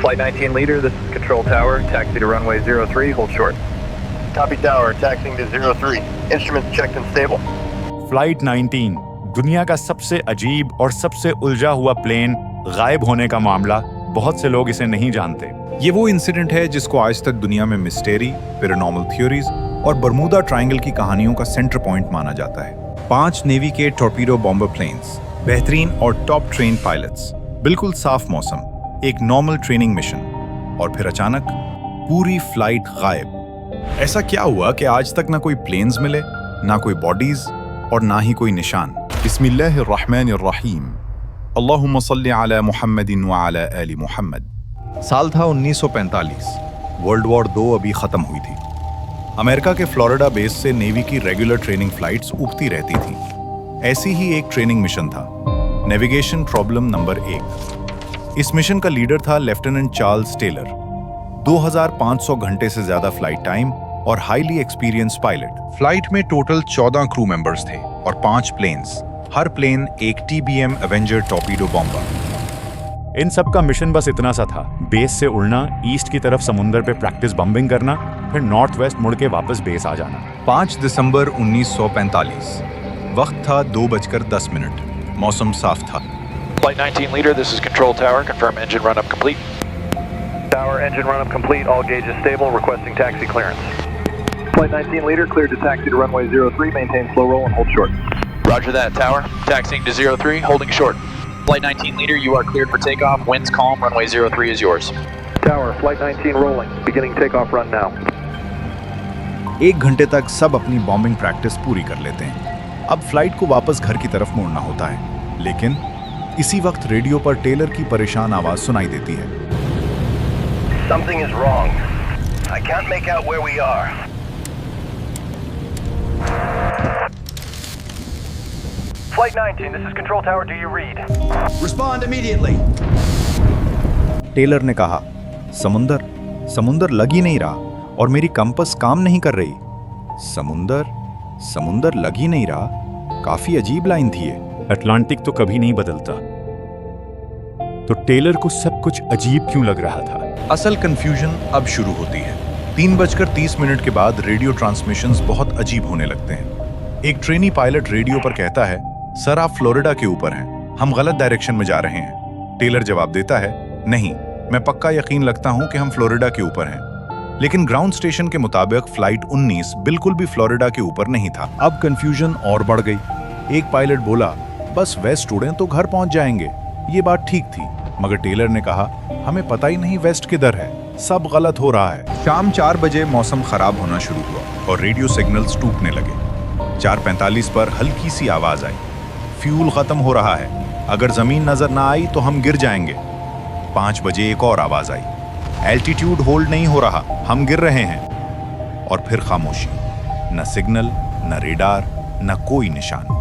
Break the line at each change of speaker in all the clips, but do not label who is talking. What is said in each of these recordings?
Flight 19 leader, this is Control Tower. Taxi to runway 03, hold short.
Copy Tower, taxiing to 03. Instruments checked and stable.
Flight 19 दुनिया का सबसे अजीब और सबसे उलझा हुआ प्लेन गायब होने का मामला। बहुत से लोग इसे नहीं जानते।
ये वो इंसिडेंट है जिसको आज तक दुनिया में मिस्टेरी, पैरानॉर्मल थ्योरीज और बर्मुदा ट्रायंगल की कहानियों का सेंटर पॉइंट माना जाता है। 5 नेवी के टॉर्पीडो बॉम्बर प्लेन्स, बेहतरीन और टॉप ट्रेन पायलट्स, बिल्कुल साफ मौसम, एक नॉर्मल ट्रेनिंग मिशन और फिर अचानक पूरी फ्लाइट गायब। ऐसा क्या हुआ कि आज तक ना कोई प्लेन्स मिले, ना कोई बॉडीज और ना ही कोई निशान। बिस्मिल्लाहिर्रहमानिर्रहीम। अल्लाहुम्मा सल्ली अला मुहम्मदिन व अला आलि मुहम्मद। साल था 1945। वर्ल्ड वॉर 2 अभी खत्म हुई थी। अमेरिका के फ्लोरिडा बेस से नेवी की रेगुलर ट्रेनिंग फ्लाइट्स उगती रहती थीं। ऐसी ही एक ट्रेनिंग मिशन था, नेविगेशन प्रॉब्लम नंबर 1। इस मिशन का लीडर था लेफ्टिनेंट चार्ल्स टेलर। 2500 घंटे से ज्यादा फ्लाइट टाइम और हाईली एक्सपीरियंस पायलट। फ्लाइट में टोटल 14 क्रू मेंबर्स थे और 5 प्लेन्स, हर प्लेन एक TBM एवेंजर टॉर्पीडो बॉम्बर।
इन सब का मिशन बस इतना सा था, बेस से उड़ना, ईस्ट की तरफ समुंदर पे प्रैक्टिस बम्बिंग करना, फिर नॉर्थ वेस्ट मुड़ के वापस बेस आ जाना।
5 दिसंबर 1945। वक्त था 2:10। मौसम साफ था।
Flight 19 leader, this is Control Tower. Confirm engine run-up complete.
Tower, engine run-up complete. All gauges stable. Requesting taxi clearance. Flight 19 leader, cleared to taxi to runway 03. Maintain slow roll and hold short.
Roger that, Tower. Taxiing to 03, holding short. Flight 19 leader, you are cleared for takeoff. Winds calm. Runway 03 is yours.
Tower, Flight 19 rolling. Beginning takeoff run now.
1 घंटे तक सब अपनी bombing practice पूरी कर लेते हैं। अब flight को वापस घर की तरफ मोड़ना होता है, लेकिन इसी वक्त रेडियो पर टेलर की परेशान आवाज सुनाई देती है।
Something is wrong. I can't make out where we are. Flight 19, this is Control Tower. Do you read?
Respond immediately.
Taylor ने कहा, समुंदर लग ही नहीं रहा और मेरी कंपास काम नहीं कर रही। समुंदर लग ही नहीं रहा। काफी अजीब लाइन थी ये।
अटलांटिक तो कभी नहीं बदलता, तो टेलर को सब कुछ अजीब क्यों लग रहा था?
असल कंफ्यूजन अब शुरू होती है। 3:30 के बाद रेडियो ट्रांसमिशंस बहुत अजीब होने लगते हैं। एक ट्रेनी पायलट रेडियो पर कहता है, सर आप फ्लोरिडा के ऊपर हैं, हम गलत डायरेक्शन में जा रहे हैं। टेलर जवाब देता है, नहीं, मैं पक्का यकीन लगता हूं कि हम फ्लोरिडा के ऊपर हैं। लेकिन ग्राउंड स्टेशन के मुताबिक फ्लाइट 19 बिल्कुल भी फ्लोरिडा के ऊपर नहीं था। अब कंफ्यूजन और बढ़ गई। एक पायलट बोला, बस वेस्ट उड़ें तो घर पहुंच जाएंगे। ये बात ठीक थी, मगर टेलर ने कहा, हमें पता ही नहीं वेस्ट किधर है, सब गलत हो रहा है। शाम 4 बजे मौसम खराब होना शुरू हुआ और रेडियो सिग्नल्स टूटने लगे। 4:45 पर हल्की सी आवाज आई, फ्यूल खत्म हो रहा है, अगर जमीन नजर ना आई तो हम गिर जाएंगे। 5 बजे एक और आवाज आई, एल्टीट्यूड होल्ड नहीं हो रहा, हम गिर रहे हैं। और फिर खामोशी, न सिग्नल, न रेडार, न कोई निशान।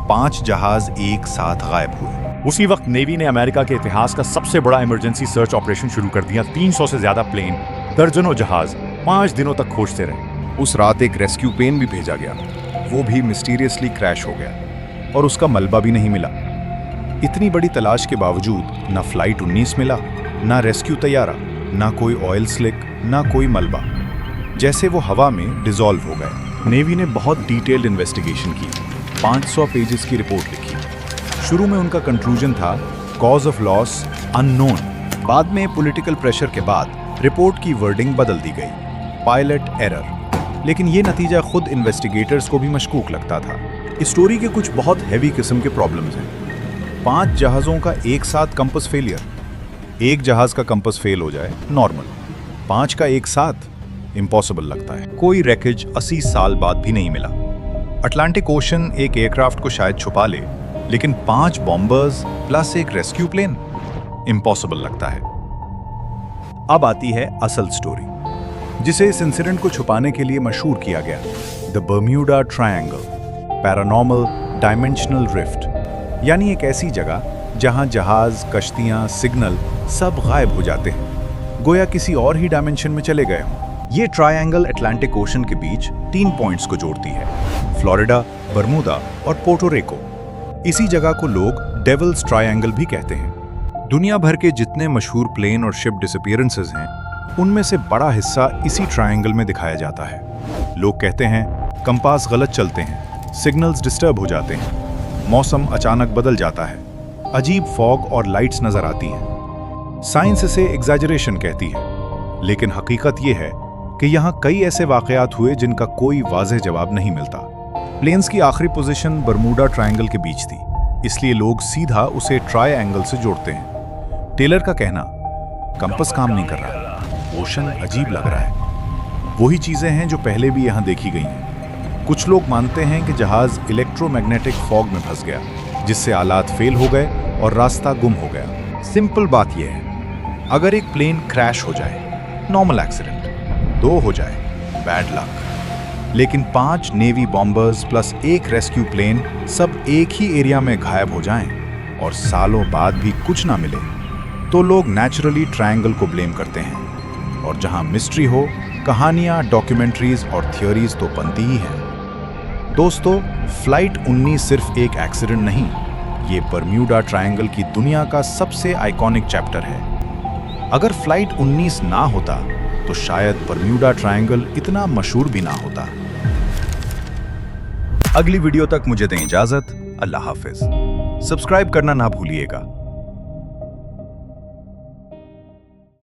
5 जहाज एक साथ गायब हुए।
उसी वक्त नेवी ने अमेरिका के इतिहास का सबसे बड़ा इमरजेंसी सर्च ऑपरेशन शुरू कर दिया। 300 से ज्यादा प्लेन, दर्जनों जहाज 5 दिनों तक खोजते रहे।
उस रात एक रेस्क्यू प्लेन भी भेजा गया, वो भी मिस्टीरियसली क्रैश हो गया और उसका मलबा भी नहीं मिला। इतनी बड़ी तलाश के बावजूद न फ्लाइट 19 मिला, ना रेस्क्यू तैयारा, ना कोई ऑयल स्लिक, ना कोई मलबा, जैसे वो हवा में डिसॉल्व हो गए। नेवी ने बहुत डिटेल्ड इन्वेस्टिगेशन की, 500 पेजेस की रिपोर्ट लिखी। शुरू में उनका कंक्लूजन था कॉज ऑफ लॉस अननोन। बाद में पॉलिटिकल प्रेशर के बाद रिपोर्ट की वर्डिंग बदल दी गई, पायलट एरर। लेकिन ये नतीजा खुद इन्वेस्टिगेटर्स को भी मशकूक लगता था। इस स्टोरी के कुछ बहुत हैवी किस्म के प्रॉब्लम्स हैं। 5 जहाज़ों का एक साथ कंपास फेलियर। एक जहाज का कंपास फेल हो जाए नॉर्मल, 5 का एक साथ इम्पॉसिबल लगता है। कोई रैकेज 80 साल बाद भी नहीं मिला। अटलांटिक ओशन एक एयरक्राफ्ट को शायद छुपा ले, लेकिन 5 बॉम्बर्स प्लस एक रेस्क्यू प्लेन, इम्पॉसिबल लगता है। अब आती है असल स्टोरी, जिसे इस इंसिडेंट को छुपाने के लिए मशहूर किया गया, the Bermuda triangle, paranormal dimensional rift, यानी एक ऐसी जगह जहां जहाज, कश्तियां, सिग्नल सब गायब हो जाते हैं, गोया किसी और ही डायमेंशन में चले गए हों। ये ट्रायंगल अटलांटिक ओशन के बीच 3 पॉइंट्स को जोड़ती है, फ्लोरिडा, बर्मुदा और पोर्टो रिको। इसी जगह को लोग डेविल्स ट्रायंगल भी कहते हैं। दुनिया भर के जितने मशहूर प्लेन और शिप डिसअपीयरेंसेस हैं, उनमें से बड़ा हिस्सा इसी ट्रायंगल में दिखाया जाता है। लोग कहते हैं कंपास गलत चलते हैं, सिग्नल्स डिस्टर्ब हो जाते हैं, मौसम अचानक बदल जाता है, अजीब फॉग और लाइट्स नजर आती हैं। साइंस इसे एग्जैजरेशन कहती है, लेकिन हकीकत यह है कि यहाँ कई ऐसे वाकयात हुए जिनका कोई वाज़ेह जवाब नहीं मिलता। प्लेन्स की आखिरी पोजीशन बरमूडा ट्रायंगल के बीच थी, इसलिए लोग सीधा उसे ट्रायंगल से जोड़ते हैं। टेलर का कहना, कंपास काम नहीं कर रहा, ओशन अजीब लग रहा है। वही चीजें हैं जो पहले भी यहाँ देखी गई हैं। कुछ लोग मानते हैं कि जहाज इलेक्ट्रोमैग्नेटिक फॉग में फंस गया, जिससे आलात फेल हो गए और रास्ता गुम हो गया। सिंपल बात यह है, अगर एक प्लेन क्रैश हो जाए, नॉर्मल एक्सीडेंट, 2 हो जाए, बैड लक, लेकिन 5 navy bombers plus 1 rescue plane सब एक ही एरिया में गायब हो जाएं और सालों बाद भी कुछ ना मिले, तो लोग नेचुरली ट्रायंगल को ब्लेम करते हैं। और जहां मिस्ट्री हो, कहानियां, डॉक्यूमेंट्रीज और थियोरीज तो बनती ही हैं। दोस्तों, फ्लाइट 19 सिर्फ एक एक्सीडेंट नहीं, ये बरम्यूडा ट्रायंगल की दुनिया का सबसे आइकॉनिक चैप्टर है। अगर फ्लाइट 19 ना होता तो शायद बरम्यूडा ट्रायंगल इतना मशहूर भी ना होता। अगली वीडियो तक मुझे दें इजाजत। अल्लाह हाफिज। सब्सक्राइब करना ना भूलिएगा।